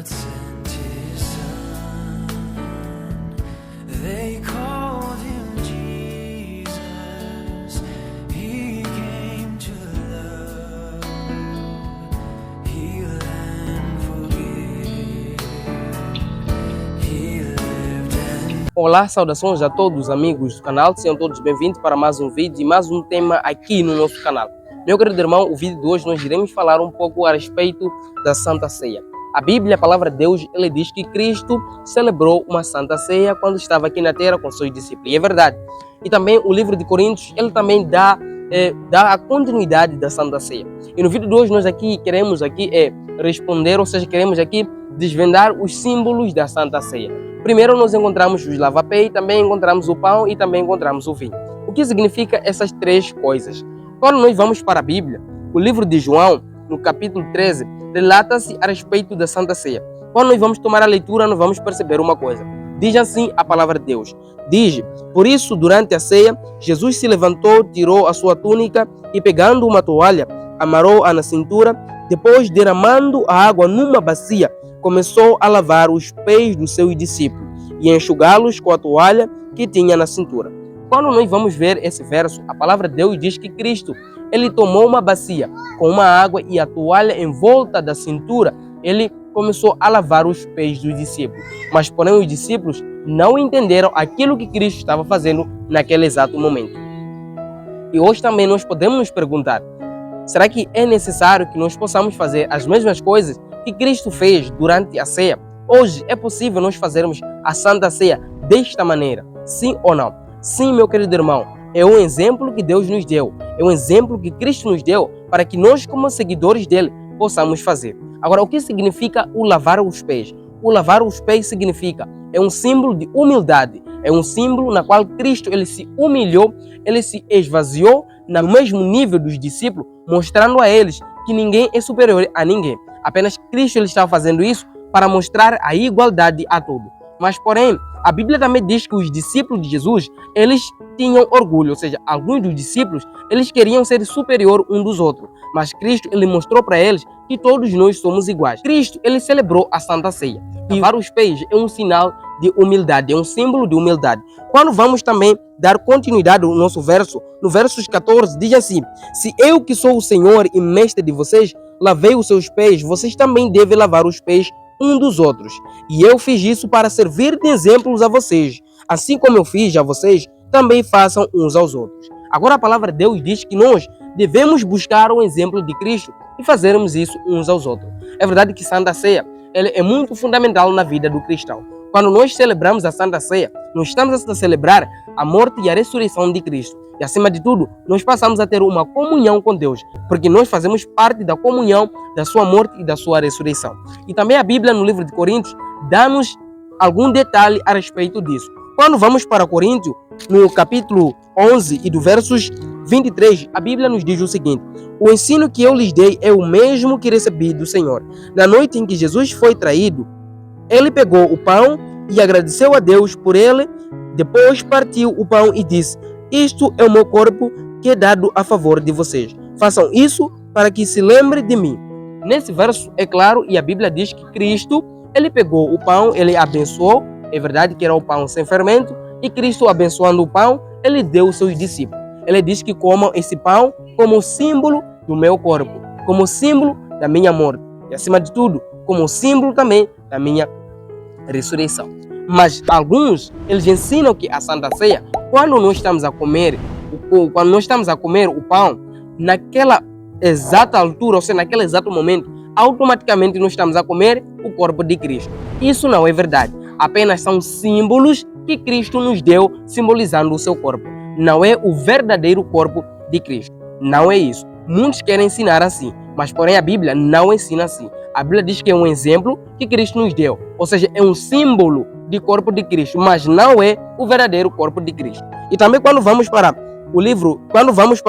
God sent his son. They called him Jesus. He came to love, heal and forgive. He lived and... Olá, saudações a todos os amigos do canal, sejam todos bem-vindos para mais um vídeo e mais um tema aqui no nosso canal. Meu querido irmão, o vídeo de hoje nós iremos falar um pouco a respeito da Santa Ceia. A Bíblia, a palavra de Deus, ele diz que Cristo celebrou uma Santa Ceia quando estava aqui na terra com seus discípulos, e é verdade. E também o livro de Coríntios, ele também dá a continuidade da Santa Ceia. E no vídeo de hoje nós queremos responder, ou seja, queremos aqui desvendar os símbolos da Santa Ceia. Primeiro nós encontramos os lava-pés, também encontramos o pão e também encontramos o vinho. O que significa essas três coisas? Quando nós vamos para a Bíblia, o livro de João, no capítulo 13, relata-se a respeito da Santa Ceia. Quando nós vamos tomar a leitura, nós vamos perceber uma coisa. Diz assim a palavra de Deus. Diz: por isso, durante a ceia, Jesus se levantou, tirou a sua túnica e, pegando uma toalha, amarrou-a na cintura. Depois, derramando a água numa bacia, começou a lavar os pés dos seus discípulos e enxugá-los com a toalha que tinha na cintura. Quando nós vamos ver esse verso, a palavra de Deus diz que Cristo, ele tomou uma bacia com uma água e a toalha em volta da cintura, ele começou a lavar os pés dos discípulos. Mas, porém, os discípulos não entenderam aquilo que Cristo estava fazendo naquele exato momento. E hoje também nós podemos nos perguntar, será que é necessário que nós possamos fazer as mesmas coisas que Cristo fez durante a ceia? Hoje é possível nós fazermos a Santa Ceia desta maneira? Sim ou não? Sim, meu querido irmão, é um exemplo que Deus nos deu, é um exemplo que Cristo nos deu para que nós, como seguidores dele, possamos fazer. Agora, o que significa o lavar os pés? O lavar os pés significa, é um símbolo de humildade, é um símbolo na qual Cristo ele se humilhou, ele se esvaziou no mesmo nível dos discípulos, mostrando a eles que ninguém é superior a ninguém. Apenas Cristo ele estava fazendo isso para mostrar a igualdade a todos. Mas, porém, a Bíblia também diz que os discípulos de Jesus, eles tinham orgulho, ou seja, alguns dos discípulos, eles queriam ser superior um dos outros. Mas Cristo, ele mostrou para eles que todos nós somos iguais. Cristo, ele celebrou a Santa Ceia. E lavar os pés é um sinal de humildade, é um símbolo de humildade. Quando vamos também dar continuidade ao nosso verso, no versos 14, diz assim: se eu que sou o Senhor e mestre de vocês, lavei os seus pés, vocês também devem lavar os pés um dos outros. E eu fiz isso para servir de exemplos a vocês. Assim como eu fiz a vocês, também façam uns aos outros. Agora a palavra de Deus diz que nós devemos buscar o exemplo de Cristo e fazermos isso uns aos outros. É verdade que Santa Ceia é muito fundamental na vida do cristão. Quando nós celebramos a Santa Ceia, nós estamos a celebrar a morte e a ressurreição de Cristo. E acima de tudo, nós passamos a ter uma comunhão com Deus, porque nós fazemos parte da comunhão da sua morte e da sua ressurreição. E também a Bíblia, no livro de Coríntios, dá-nos algum detalhe a respeito disso. Quando vamos para Coríntios, no capítulo 11 e do versos 23, a Bíblia nos diz o seguinte: o ensino que eu lhes dei é o mesmo que recebi do Senhor. Na noite em que Jesus foi traído, ele pegou o pão e agradeceu a Deus por ele. Depois partiu o pão e disse: isto é o meu corpo que é dado a favor de vocês. Façam isso para que se lembre de mim. Nesse verso é claro, e a Bíblia diz que Cristo, ele pegou o pão, ele abençoou. É verdade que era o pão sem fermento. E Cristo, abençoando o pão, ele deu aos seus discípulos. Ele diz que comam esse pão como símbolo do meu corpo, como símbolo da minha morte. E acima de tudo, como símbolo também da minha ressurreição. Mas alguns, eles ensinam que a Santa Ceia, quando nós estamos a comer o pão, naquela exata altura, ou seja, naquele exato momento, automaticamente nós estamos a comer o corpo de Cristo. Isso não é verdade. Apenas são símbolos que Cristo nos deu, simbolizando o seu corpo. Não é o verdadeiro corpo de Cristo. Não é isso. Muitos querem ensinar assim, mas porém a Bíblia não ensina assim. A Bíblia diz que é um exemplo que Cristo nos deu, ou seja, é um símbolo de corpo de Cristo, mas não é o verdadeiro corpo de Cristo. E também quando vamos para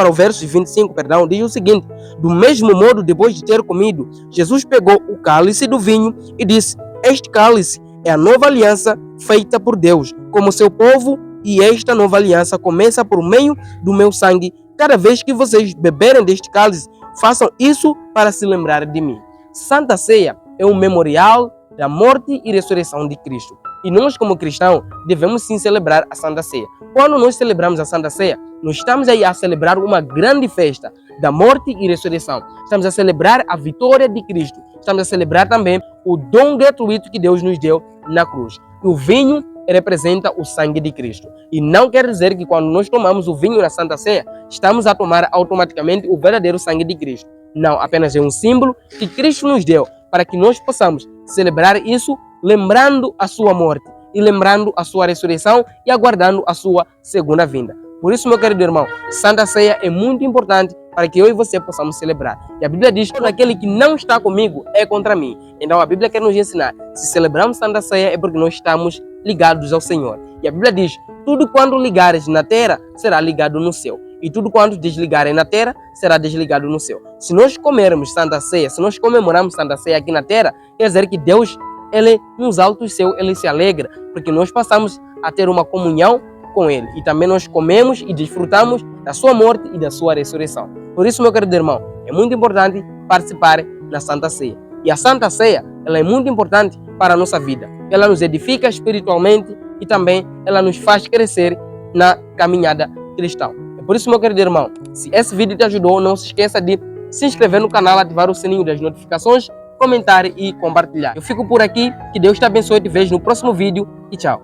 o verso 25, diz o seguinte: do mesmo modo, depois de ter comido, Jesus pegou o cálice do vinho e disse: este cálice é a nova aliança feita por Deus, como seu povo, e esta nova aliança começa por meio do meu sangue. Cada vez que vocês beberem deste cálice, façam isso para se lembrarem de mim. Santa Ceia é um memorial da morte e ressurreição de Cristo. E nós, como cristãos, devemos sim celebrar a Santa Ceia. Quando nós celebramos a Santa Ceia, nós estamos aí a celebrar uma grande festa da morte e ressurreição. Estamos a celebrar a vitória de Cristo. Estamos a celebrar também o dom gratuito que Deus nos deu na cruz. E o vinho representa o sangue de Cristo. E não quer dizer que quando nós tomamos o vinho na Santa Ceia, estamos a tomar automaticamente o verdadeiro sangue de Cristo. Não, apenas é um símbolo que Cristo nos deu para que nós possamos celebrar isso, lembrando a sua morte e lembrando a sua ressurreição e aguardando a sua segunda vinda. Por isso, meu querido irmão, Santa Ceia é muito importante para que eu e você possamos celebrar. E a Bíblia diz que aquele que não está comigo é contra mim. Então a Bíblia quer nos ensinar, se celebramos Santa Ceia é porque nós estamos ligados ao Senhor. E a Bíblia diz, tudo quanto ligares na terra será ligado no céu. E tudo quanto desligarem na terra será desligado no céu. Se nós comermos Santa Ceia, se nós comemoramos Santa Ceia aqui na terra, quer dizer que Deus, Ele nos altos céus, Ele se alegra, porque nós passamos a ter uma comunhão com Ele. E também nós comemos e desfrutamos da sua morte e da sua ressurreição. Por isso, meu querido irmão, é muito importante participar da Santa Ceia. E a Santa Ceia, ela é muito importante para a nossa vida. Ela nos edifica espiritualmente e também ela nos faz crescer na caminhada cristã. É por isso, meu querido irmão, se esse vídeo te ajudou, não se esqueça de se inscrever no canal, ativar o sininho das notificações, comentar e compartilhar. Eu fico por aqui, que Deus te abençoe e te vejo no próximo vídeo e tchau.